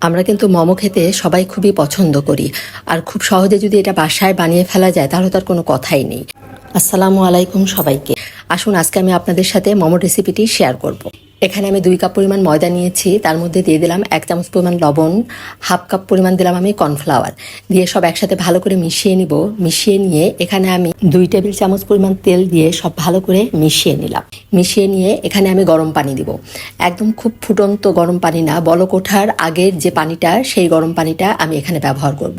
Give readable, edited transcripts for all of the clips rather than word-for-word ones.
আমরা কিন্তু মোমো খেতে সবাই খুবই পছন্দ করি, আর খুব সহজে যদি এটা বাসায় বানিয়ে ফেলা যায় তাহলে তার কোনো কথাই নেই। আসসালামু আলাইকুম সবাইকে। আসুন আজকে আমি আপনাদের সাথে মোমো রেসিপিটি শেয়ার করব। এখানে আমি 2 কাপ পরিমাণ ময়দা নিয়েছি, তার মধ্যে দিয়ে দিলাম 1 চামচ পরিমাণ লবণ, হাফ কাপ পরিমাণ দিলাম আমি কর্নফ্লাওয়ার, দিয়ে সব একসাথে ভালো করে মিশিয়ে নিব। মিশিয়ে নিয়ে এখানে আমি 2 টেবিল চামচ পরিমাণ তেল দিয়ে সব ভালো করে মিশিয়ে নিলাম। মিশিয়ে নিয়ে এখানে আমি গরম পানি দিব, একদম খুব ফুটন্ত গরম পানি না, বলক ওঠার আগের যে পানিটা সেই গরম পানিটা আমি এখানে ব্যবহার করব।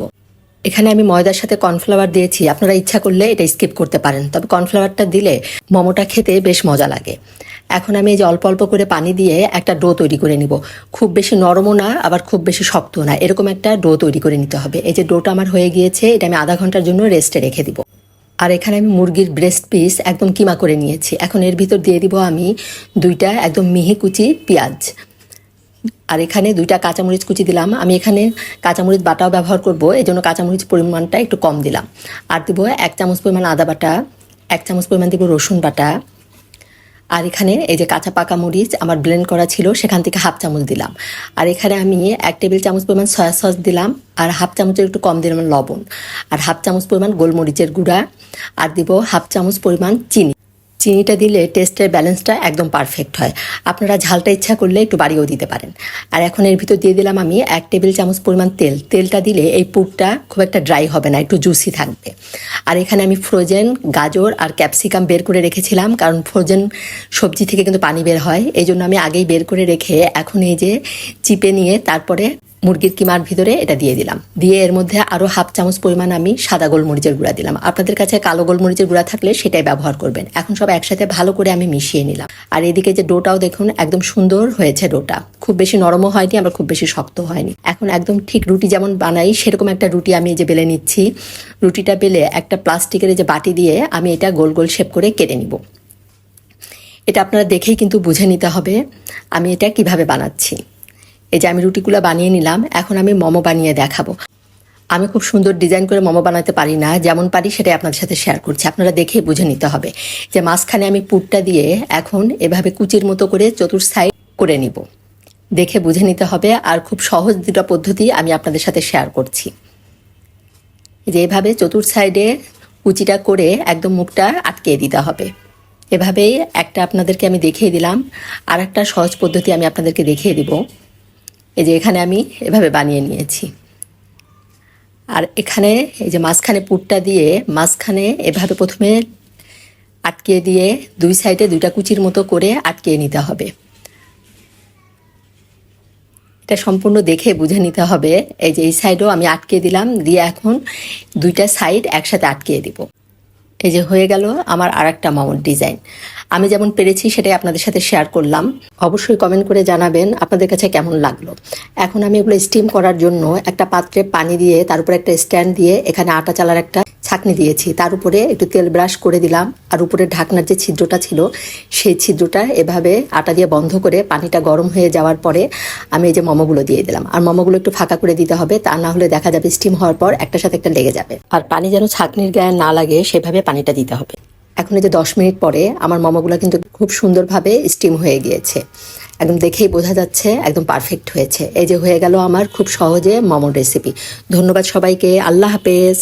এখানে আমি ময়দার সাথে কর্নফ্লাওয়ার দিয়েছি, আপনারা ইচ্ছা করলে এটা স্কিপ করতে পারেন, তবে কর্নফ্লাওয়ারটা দিলে মোমোটা খেতে বেশ মজা লাগে। এখন আমি এই যে অল্প অল্প করে পানি দিয়ে একটা ডো তৈরি করে নিব। খুব বেশি নরমও না, আবার খুব বেশি শক্তও না, এরকম একটা ডো তৈরি করে নিতে হবে। এই যে ডোটা আমার হয়ে গিয়েছে, এটা আমি আধা ঘন্টার জন্য রেস্টে রেখে দিব। আর এখানে আমি মুরগির ব্রেস্ট পিস একদম কিমা করে নিয়েছি। এখন এর ভিতর দিয়ে দিব আমি 2টা একদম মিহি কুচি পেঁয়াজ, আর এখানে 2টা কাঁচামরিচ কুচি দিলাম। আমি এখানে কাঁচামরিচ বাটাও ব্যবহার করব, এই জন্য কাঁচামরিচ পরিমাণটা একটু কম দিলাম। আর দিব 1 চামচ পরিমাণ আদা বাটা, 1 চামচ পরিমাণ দিব রসুন বাটা, আর এখানে এই যে কাঁচা পাকা মরিচ আমার ব্লেন্ড করা ছিল সেখান থেকে হাফ চামচ দিলাম। আর এখানে আমি 1 টেবিল চামচ পরিমাণ সয়া সস দিলাম, আর হাফ চামচের একটু কম দিলাম লবণ, আর হাফ চামচ পরিমাণ গোলমরিচের গুঁড়া, আর দিব হাফ চামচ পরিমাণ চিনি। চিনিটা দিলে টেস্টের ব্যালেন্সটা একদম পারফেক্ট হয়। আপনারা ঝালটা ইচ্ছা করলে একটু বাড়িয়েও দিতে পারেন। আর এখন এর ভিতর দিয়ে দিলাম আমি 1 টেবিল চামচ পরিমাণ তেল। তেলটা দিলে এই পুরটা খুব একটা ড্রাই হবে না, একটু জুসি থাকবে। আর এখানে আমি ফ্রোজেন গাজর আর ক্যাপসিকাম বের করে রেখেছিলাম, কারণ ফ্রোজেন সবজি থেকে কিন্তু পানি বের হয়, এই জন্য আমি আগেই বের করে রেখে এখন এই যে চিপে নিয়ে তারপরে মুরগির কিমার ভিতরে এটা দিয়ে দিলাম। দিয়ে এর মধ্যে আরও হাফ চামচ পরিমাণ আমি সাদা গোলমরিচের গুঁড়া দিলাম। আপনাদের কাছে কালো গোলমরিচের গুঁড়া থাকলে সেটাই ব্যবহার করবেন। এখন সব একসাথে ভালো করে আমি মিশিয়ে নিলাম। আর এদিকে যে ডোটাও দেখুন একদম সুন্দর হয়েছে। ডোটা খুব বেশি নরমও হয়নি, আবার খুব বেশি শক্ত হয়নি। এখন একদম ঠিক রুটি যেমন বানাই সেরকম একটা রুটি আমি এই যে বেলে নিচ্ছি। রুটিটা বেলে একটা প্লাস্টিকের যে বাটি দিয়ে আমি এটা গোল গোল শেপ করে কেটে নিব। এটা আপনারা দেখেই কিন্তু বুঝে নিতে হবে আমি এটা কিভাবে বানাচ্ছি। এই যে আমি রুটিগুলো বানিয়ে নিলাম, এখন আমি মোমো বানিয়ে দেখাবো। আমি খুব সুন্দর ডিজাইন করে মোমো বানাতে পারি না, যেমন পারি সেটাই আপনাদের সাথে শেয়ার করছি। আপনারা দেখে বুঝে নিতে হবে যে মাঝখানে আমি পুরটা দিয়ে এখন এভাবে কুচির মতো করে চতুর্থ সাইড করে নিব। দেখে বুঝে নিতে হবে। আর খুব সহজ 2টা পদ্ধতি আমি আপনাদের সাথে শেয়ার করছি। যে এভাবে চতুর্থ সাইডে কুচিটা করে একদম মুখটা আটকিয়ে দিতে হবে। এভাবেই একটা আপনাদেরকে আমি দেখিয়ে দিলাম, আর একটা সহজ পদ্ধতি আমি আপনাদেরকে দেখিয়ে দিব। এই যে এখানে আমি এভাবে বানিয়ে নিয়েছি। আর এখানে এই যে মাঝখানে পুরটা দিয়ে মাঝখানে এভাবে প্রথমে আটকিয়ে দিয়ে 2 সাইডে 2টা কুচির মতো করে আটকিয়ে নিতে হবে। এটা সম্পূর্ণ দেখে বুঝে নিতে হবে। এই যে এই সাইডও আমি আটকিয়ে দিলাম, দিয়ে এখন 2টা সাইড একসাথে আটকিয়ে দিব। এই যে হয়ে গেল আমার আরেকটা মোমোর ডিজাইন। আমি যেমন পেরেছি সেটাই আপনাদের সাথে শেয়ার করলাম। অবশ্যই কমেন্ট করে জানাবেন আপনাদের কাছে কেমন লাগলো। এখন আমি এগুলো স্টিম করার জন্য একটা পাত্রে পানি দিয়ে তার উপরে একটা স্ট্যান্ড দিয়ে এখানে আটা চালার একটা ছাঁকনি দিয়েছি, তার উপরে একটু তেল ব্রাশ করে দিলাম। আর উপরে ঢাকনার যে ছিদ্রটা ছিল সেই ছিদ্রটা এভাবে আটা দিয়ে বন্ধ করে পানিটা গরম হয়ে যাওয়ার পরে আমি এই যে মোমোগুলো দিয়ে দিলাম। আর মোমোগুলো একটু ফাঁকা করে দিতে হবে, তা না হলে দেখা যাবে স্টিম হওয়ার পর একটার সাথে একটা লেগে যাবে। আর পানি যেন ছাঁকনির গায়ে না লাগে সেভাবে পানিটা দিতে হবে। এখন এই যে 10 মিনিট পরে আমার মোমোগুলো কিন্তু খুব সুন্দরভাবে স্টিম হয়ে গিয়েছে, একদম দেখেই বোঝা যাচ্ছে একদম পারফেক্ট হয়েছে। এই যে হয়ে গেল আমার খুব সহজে মোমোর রেসিপি। ধন্যবাদ সবাইকে, আল্লাহ হাফেজ।